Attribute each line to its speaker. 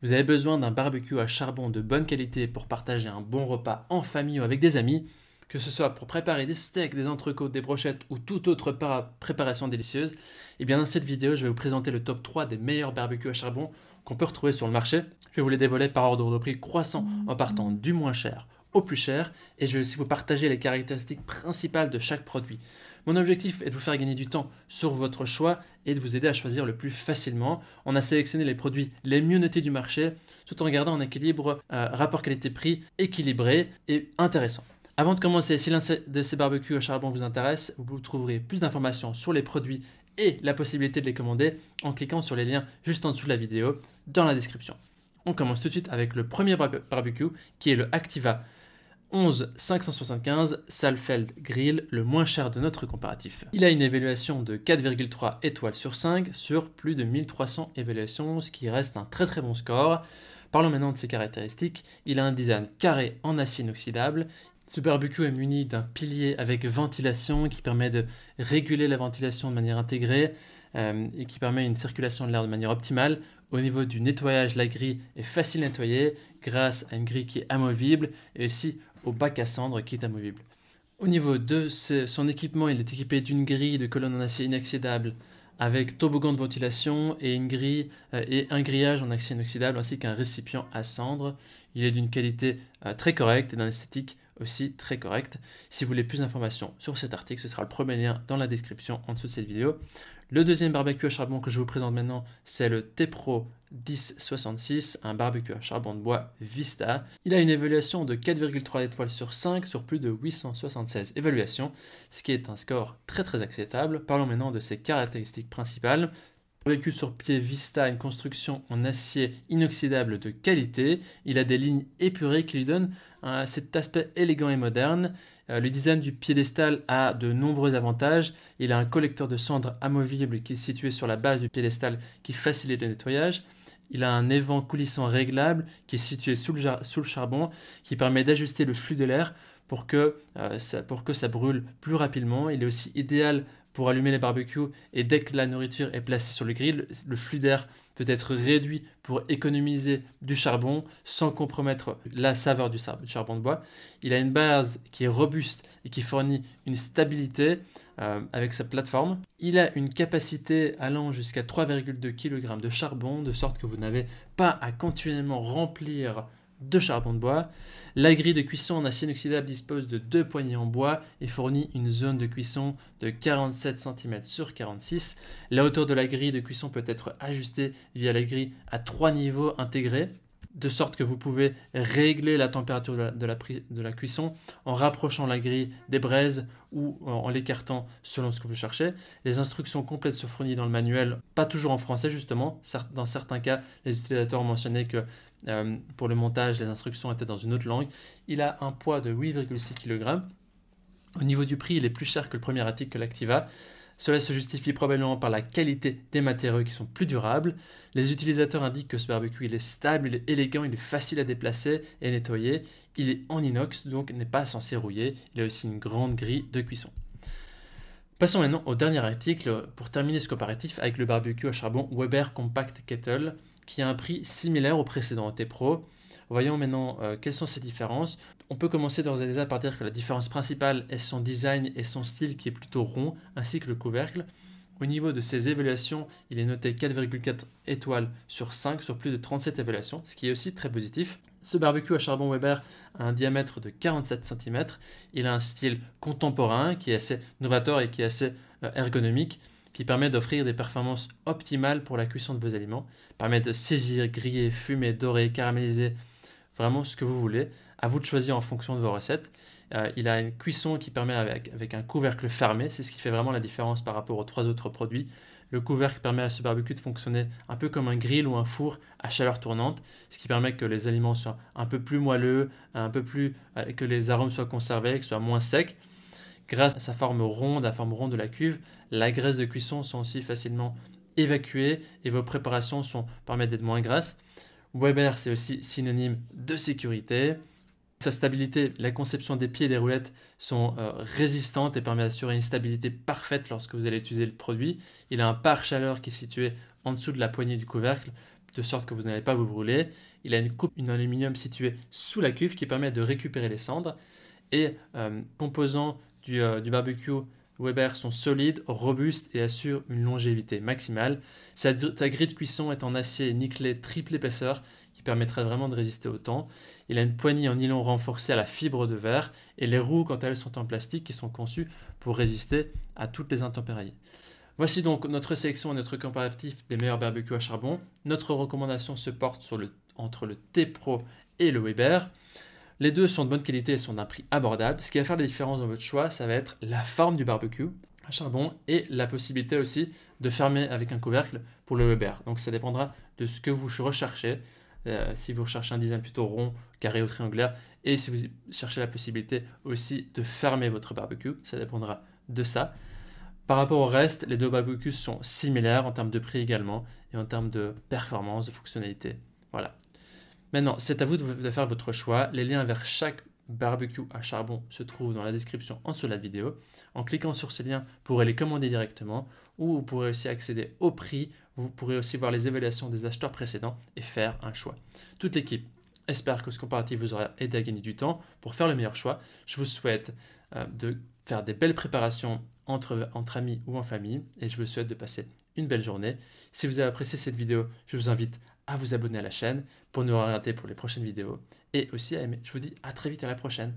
Speaker 1: Vous avez besoin d'un barbecue à charbon de bonne qualité pour partager un bon repas en famille ou avec des amis, que ce soit pour préparer des steaks, des entrecôtes, des brochettes ou toute autre préparation délicieuse. Et bien dans cette vidéo, je vais vous présenter le top 3 des meilleurs barbecues à charbon qu'on peut retrouver sur le marché. Je vais vous les dévoiler par ordre de prix croissant en partant du moins cher au plus cher, et je vais aussi vous partager les caractéristiques principales de chaque produit. Mon objectif est de vous faire gagner du temps sur votre choix et de vous aider à choisir le plus facilement. On a sélectionné les produits les mieux notés du marché, tout en gardant un équilibre rapport qualité-prix équilibré et intéressant. Avant de commencer, si l'un de ces barbecues à charbon vous intéresse, vous trouverez plus d'informations sur les produits et la possibilité de les commander en cliquant sur les liens juste en dessous de la vidéo dans la description. On commence tout de suite avec le premier barbecue qui est le Activa 11 575 Saalfeld Grill, le moins cher de notre comparatif. Il a une évaluation de 4,3 étoiles sur 5 sur plus de 1300 évaluations, ce qui reste un très très bon score. Parlons maintenant de ses caractéristiques. Il a un design carré en acier inoxydable. Ce barbecue est muni d'un pilier avec ventilation qui permet de réguler la ventilation de manière intégrée et qui permet une circulation de l'air de manière optimale. Au niveau du nettoyage, la grille est facile à nettoyer grâce à une grille qui est amovible et aussi au bac à cendres qui est amovible. Au niveau de son équipement, il est équipé d'une grille de colonnes en acier inoxydable avec toboggan de ventilation et une grille et un grillage en acier inoxydable ainsi qu'un récipient à cendres. Il est d'une qualité très correcte et d'un esthétique aussi très correcte. Si vous voulez plus d'informations sur cet article, ce sera le premier lien dans la description en dessous de cette vidéo. Le deuxième barbecue à charbon que je vous présente maintenant, c'est le T-Pro 1066, un barbecue à charbon de bois Vista. Il a une évaluation de 4,3 étoiles sur 5 sur plus de 876 évaluations, ce qui est un score très très acceptable. Parlons maintenant de ses caractéristiques principales. Le barbecue sur pied Vista a une construction en acier inoxydable de qualité. Il a des lignes épurées qui lui donnent cet aspect élégant et moderne. Le design du piédestal a de nombreux avantages. Il a un collecteur de cendres amovible qui est situé sur la base du piédestal qui facilite le nettoyage. Il a un évent coulissant réglable qui est situé sous le charbon qui permet d'ajuster le flux de l'air pour que ça brûle plus rapidement. Il est aussi idéal pour allumer les barbecues et dès que la nourriture est placée sur le grill, le flux d'air peut être réduit pour économiser du charbon sans compromettre la saveur du charbon de bois. Il a une base qui est robuste et qui fournit une stabilité avec sa plateforme. Il a une capacité allant jusqu'à 3,2 kg de charbon, de sorte que vous n'avez pas à continuellement remplir de charbon de bois. La grille de cuisson en acier inoxydable dispose de 2 poignées en bois et fournit une zone de cuisson de 47 cm sur 46. La hauteur de la grille de cuisson peut être ajustée via la grille à 3 niveaux intégrés, de sorte que vous pouvez régler la température de la cuisson en rapprochant la grille des braises ou en l'écartant selon ce que vous cherchez. Les instructions complètes sont fournies dans le manuel, pas toujours en français justement. Dans certains cas, les utilisateurs ont mentionné que pour le montage, les instructions étaient dans une autre langue. Il a un poids de 8,6 kg. Au niveau du prix, il est plus cher que le premier article, que l'Activa. Cela se justifie probablement par la qualité des matériaux qui sont plus durables. Les utilisateurs indiquent que ce barbecue il est stable, il est élégant, il est facile à déplacer et nettoyer. Il est en inox, donc n'est pas censé rouiller. Il a aussi une grande grille de cuisson. Passons maintenant au dernier article pour terminer ce comparatif avec le barbecue à charbon Weber Compact Kettle qui a un prix similaire au précédent T-Pro. Voyons maintenant quelles sont ces différences. On peut commencer d'ores et déjà par dire que la différence principale est son design et son style qui est plutôt rond, ainsi que le couvercle. Au niveau de ses évaluations, il est noté 4,4 étoiles sur 5 sur plus de 37 évaluations, ce qui est aussi très positif. Ce barbecue à charbon Weber a un diamètre de 47 cm. Il a un style contemporain qui est assez novateur et qui est assez ergonomique, qui permet d'offrir des performances optimales pour la cuisson de vos aliments, permet de saisir, griller, fumer, dorer, caraméliser, vraiment ce que vous voulez. À vous de choisir en fonction de vos recettes. Il a une cuisson qui permet avec un couvercle fermé, c'est ce qui fait vraiment la différence par rapport aux 3 autres produits. Le couvercle permet à ce barbecue de fonctionner un peu comme un grill ou un four à chaleur tournante, ce qui permet que les aliments soient un peu plus moelleux, que les arômes soient conservés, qu'ils soient moins secs. Grâce à sa forme ronde, à la forme ronde de la cuve, la graisse de cuisson sont aussi facilement évacuées et vos préparations permettent d'être moins grasses. Weber, c'est aussi synonyme de sécurité. Sa stabilité, la conception des pieds et des roulettes sont résistantes et permet d'assurer une stabilité parfaite lorsque vous allez utiliser le produit. Il a un pare-chaleur qui est situé en dessous de la poignée du couvercle de sorte que vous n'allez pas vous brûler. Il a une coupe en aluminium située sous la cuve qui permet de récupérer les cendres. Et composants du barbecue Weber sont solides, robustes et assurent une longévité maximale. Sa grille de cuisson est en acier nickelé triple épaisseur qui permettrait vraiment de résister au temps. Il a une poignée en nylon renforcée à la fibre de verre et les roues, quant à elles, sont en plastique qui sont conçues pour résister à toutes les intempéries. Voici donc notre sélection et notre comparatif des meilleurs barbecues à charbon. Notre recommandation se porte entre le T-Pro et le Weber. Les deux sont de bonne qualité et sont d'un prix abordable. Ce qui va faire la différence dans votre choix, ça va être la forme du barbecue à charbon et la possibilité aussi de fermer avec un couvercle pour le Weber. Donc ça dépendra de ce que vous recherchez. Si vous recherchez un design plutôt rond, carré ou triangulaire, et si vous cherchez la possibilité aussi de fermer votre barbecue, ça dépendra de ça. Par rapport au reste, les deux barbecues sont similaires en termes de prix également et en termes de performance, de fonctionnalité. Voilà. Maintenant, c'est à vous de faire votre choix. Les liens vers chaque barbecue à charbon se trouvent dans la description en dessous de la vidéo. En cliquant sur ces liens, vous pourrez les commander directement ou vous pourrez aussi accéder au prix. Vous pourrez aussi voir les évaluations des acheteurs précédents et faire un choix. Toute l'équipe espère que ce comparatif vous aura aidé à gagner du temps pour faire le meilleur choix. Je vous souhaite de faire des belles préparations entre amis ou en famille et je vous souhaite de passer une belle journée. Si vous avez apprécié cette vidéo, je vous invite à vous abonner à la chaîne pour nous regarder pour les prochaines vidéos et aussi à aimer. Je vous dis à très vite à la prochaine.